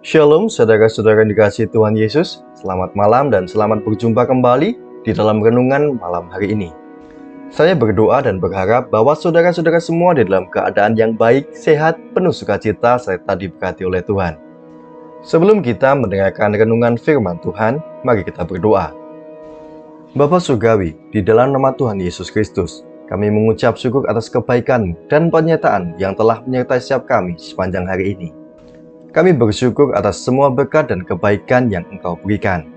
Shalom saudara-saudara yang dikasihi Tuhan Yesus. Selamat malam dan selamat berjumpa kembali di dalam renungan malam hari ini. Saya berdoa dan berharap bahwa saudara-saudara semua di dalam keadaan yang baik, sehat, penuh sukacita, serta diberkati oleh Tuhan. Sebelum kita mendengarkan renungan firman Tuhan, mari kita berdoa. Bapa Surgawi, di dalam nama Tuhan Yesus Kristus, kami mengucap syukur atas kebaikan-Mu dan penyertaan yang telah menyertai setiap kami sepanjang hari ini. Kami bersyukur atas semua berkat dan kebaikan yang Engkau berikan.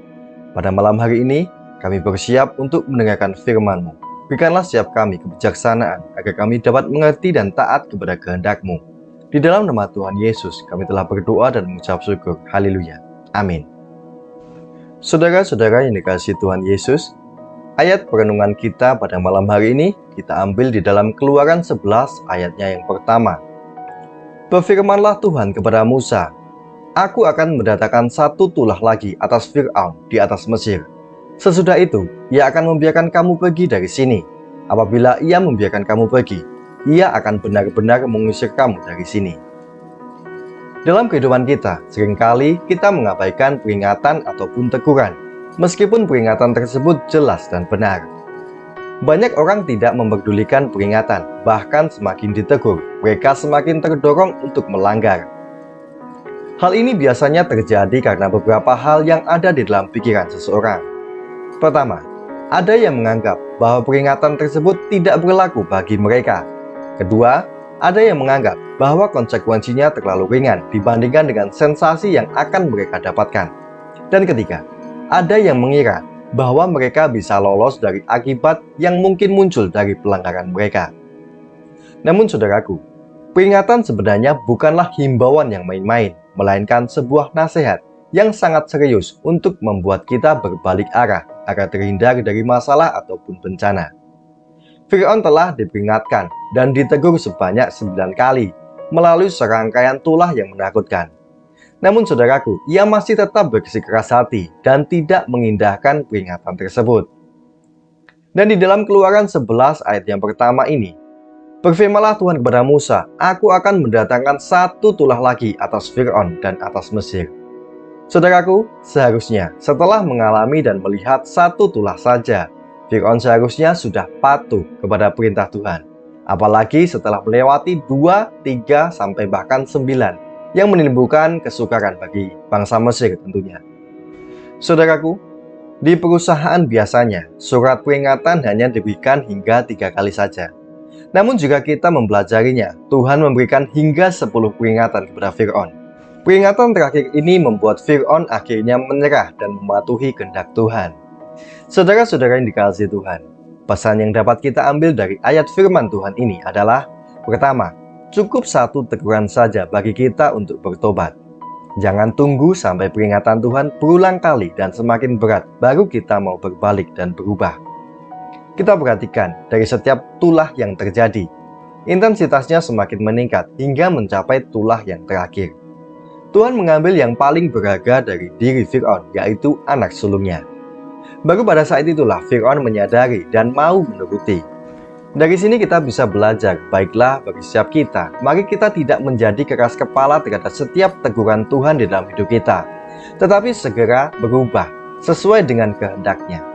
Pada malam hari ini, kami bersiap untuk mendengarkan firman-Mu. Berikanlah setiap kami kebijaksanaan, agar kami dapat mengerti dan taat kepada kehendak-Mu. Di dalam nama Tuhan Yesus, kami telah berdoa dan mengucap syukur. Haleluya. Amin. Saudara-saudara yang dikasihi Tuhan Yesus, ayat perenungan kita pada malam hari ini, kita ambil di dalam Keluaran 11 ayatnya yang pertama. Berfirmanlah Tuhan kepada Musa, "Aku akan mendatangkan satu tulah lagi atas Fir'aun di atas Mesir. Sesudah itu, ia akan membiarkan kamu pergi dari sini. Apabila ia membiarkan kamu pergi, ia akan benar-benar mengusir kamu dari sini." Dalam kehidupan kita, seringkali kita mengabaikan peringatan ataupun teguran, meskipun peringatan tersebut jelas dan benar. Banyak orang tidak memperdulikan peringatan, bahkan semakin ditegur, mereka semakin terdorong untuk melanggar. Hal ini biasanya terjadi karena beberapa hal yang ada di dalam pikiran seseorang. Pertama, ada yang menganggap bahwa peringatan tersebut tidak berlaku bagi mereka. Kedua, ada yang menganggap bahwa konsekuensinya terlalu ringan dibandingkan dengan sensasi yang akan mereka dapatkan. Dan ketiga, ada yang mengira bahwa mereka bisa lolos dari akibat yang mungkin muncul dari pelanggaran mereka. Namun saudaraku, peringatan sebenarnya bukanlah himbauan yang main-main, melainkan sebuah nasihat yang sangat serius untuk membuat kita berbalik arah agar terhindar dari masalah ataupun bencana. Fir'aun telah diperingatkan dan ditegur sebanyak 9 kali melalui serangkaian tulah yang menakutkan. Namun saudaraku, ia masih tetap bersikeras hati dan tidak mengindahkan peringatan tersebut. Dan di dalam Keluaran 11 ayat yang pertama ini, berfirmanlah Tuhan kepada Musa, "Aku akan mendatangkan satu tulah lagi atas Fir'aun dan atas Mesir." Saudaraku, seharusnya setelah mengalami dan melihat satu tulah saja, Fir'aun seharusnya sudah patuh kepada perintah Tuhan. Apalagi setelah melewati 2, 3, sampai bahkan 9 yang menimbulkan kesukaran bagi bangsa Mesir tentunya. Saudaraku, di perusahaan biasanya surat peringatan hanya diberikan hingga 3 kali saja. Namun jika kita mempelajarinya, Tuhan memberikan hingga 10 peringatan kepada Fir'aun. Peringatan terakhir ini membuat Fir'aun akhirnya menyerah dan mematuhi kehendak Tuhan. Saudara-saudara yang dikasihi Tuhan, pesan yang dapat kita ambil dari ayat firman Tuhan ini adalah: pertama, cukup satu teguran saja bagi kita untuk bertobat. Jangan tunggu sampai peringatan Tuhan berulang kali dan semakin berat baru kita mau berbalik dan berubah. Kita perhatikan dari setiap tulah yang terjadi, intensitasnya semakin meningkat hingga mencapai tulah yang terakhir. Tuhan mengambil yang paling berharga dari diri Fir'aun, yaitu anak sulungnya. Baru pada saat itulah Fir'aun menyadari dan mau menuruti. Dari sini kita bisa belajar, baiklah bagi setiap kita, mari kita tidak menjadi keras kepala terhadap setiap teguran Tuhan di dalam hidup kita, tetapi segera berubah sesuai dengan kehendak-Nya.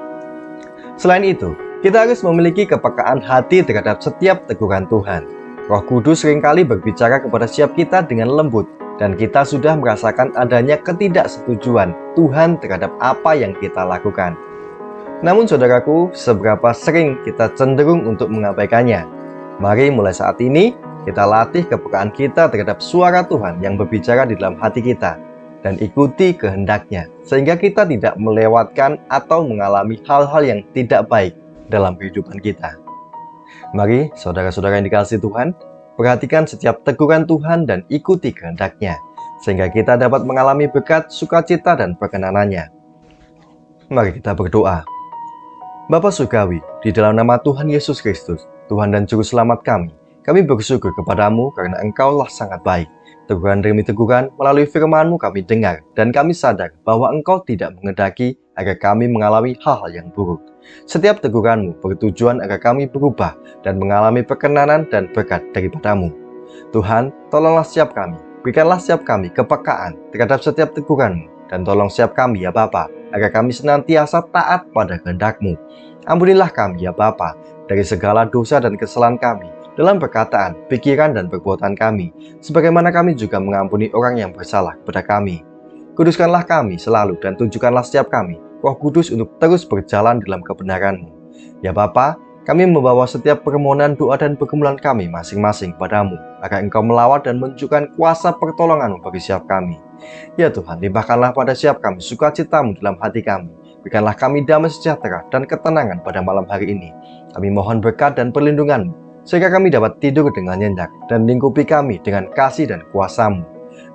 Selain itu, kita harus memiliki kepekaan hati terhadap setiap teguran Tuhan. Roh Kudus seringkali berbicara kepada setiap kita dengan lembut, dan kita sudah merasakan adanya ketidaksetujuan Tuhan terhadap apa yang kita lakukan. Namun saudaraku, seberapa sering kita cenderung untuk mengabaikannya? Mari mulai saat ini, kita latih kepekaan kita terhadap suara Tuhan yang berbicara di dalam hati kita, dan ikuti kehendak-Nya, sehingga kita tidak melewatkan atau mengalami hal-hal yang tidak baik dalam kehidupan kita. Mari saudara-saudara yang dikasihi Tuhan, perhatikan setiap teguran Tuhan dan ikuti kehendak-Nya, sehingga kita dapat mengalami berkat, sukacita, dan perkenanan-Nya. Mari kita berdoa. Bapa Surgawi, di dalam nama Tuhan Yesus Kristus, Tuhan dan Juru Selamat kami bersyukur kepadamu karena Engkau-lah sangat baik. Teguran demi teguran melalui firman-Mu kami dengar, dan kami sadar bahwa Engkau tidak menghendaki agar kami mengalami hal-hal yang buruk. Setiap teguran-Mu bertujuan agar kami berubah dan mengalami perkenanan dan berkat daripada-Mu. Tuhan, tolonglah setiap kami Berikanlah setiap kami kepekaan terhadap setiap teguran-Mu, dan tolong setiap kami ya Bapa, agar kami senantiasa taat pada kehendak-Mu. Ampunilah kami ya Bapa, dari segala dosa dan kesalahan kami, dalam perkataan, pikiran, dan perbuatan kami, sebagaimana kami juga mengampuni orang yang bersalah kepada kami. Kuduskanlah kami selalu dan tunjukkanlah setiap kami Roh Kudus untuk terus berjalan dalam kebenaran-Mu. Ya Bapa, kami membawa setiap permohonan doa dan pergumulan kami masing-masing kepadamu, agar Engkau melawat dan menunjukkan kuasa pertolongan-Mu bagi setiap kami. Ya Tuhan, limpahkanlah pada setiap kami sukacita-Mu dalam hati kami. Berikanlah kami damai sejahtera dan ketenangan pada malam hari ini. Kami mohon berkat dan perlindungan-Mu, sehingga kami dapat tidur dengan nyenyak dan lingkupi kami dengan kasih dan kuasa-Mu.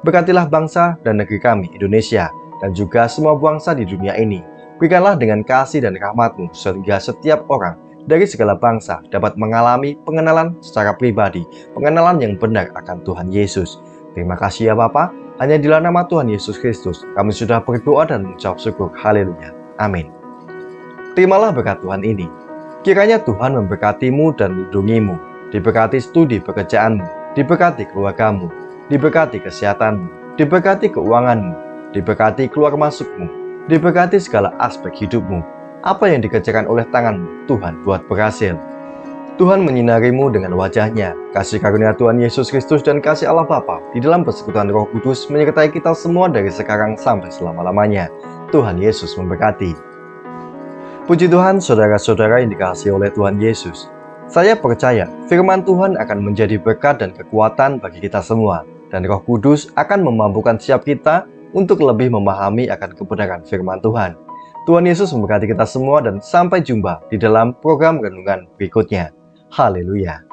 Berkatilah bangsa dan negeri kami, Indonesia, dan juga semua bangsa di dunia ini. Berikanlah dengan kasih dan rahmat-Mu, sehingga setiap orang dari segala bangsa dapat mengalami pengenalan secara pribadi, pengenalan yang benar akan Tuhan Yesus. Terima kasih ya Bapa, hanya di dalam nama Tuhan Yesus Kristus kami sudah berdoa dan mengucap syukur. Haleluya. Amin. Terimalah berkat Tuhan ini. Kiranya Tuhan memberkatimu dan melindungimu, diberkati studi pekerjaanmu, diberkati keluargamu, diberkati kesehatanmu, diberkati keuanganmu, diberkati keluar masukmu, diberkati segala aspek hidupmu. Apa yang dikerjakan oleh tanganmu, Tuhan buat berhasil. Tuhan menyinarimu dengan wajah-Nya. Kasih karunia Tuhan Yesus Kristus dan kasih Allah Bapa di dalam persekutuan Roh Kudus menyertai kita semua dari sekarang sampai selama-lamanya. Tuhan Yesus memberkati. Puji Tuhan, saudara-saudara yang dikasihi oleh Tuhan Yesus. Saya percaya firman Tuhan akan menjadi berkat dan kekuatan bagi kita semua, dan Roh Kudus akan memampukan setiap kita untuk lebih memahami akan kebenaran firman Tuhan. Tuhan Yesus memberkati kita semua dan sampai jumpa di dalam program renungan berikutnya. Haleluya.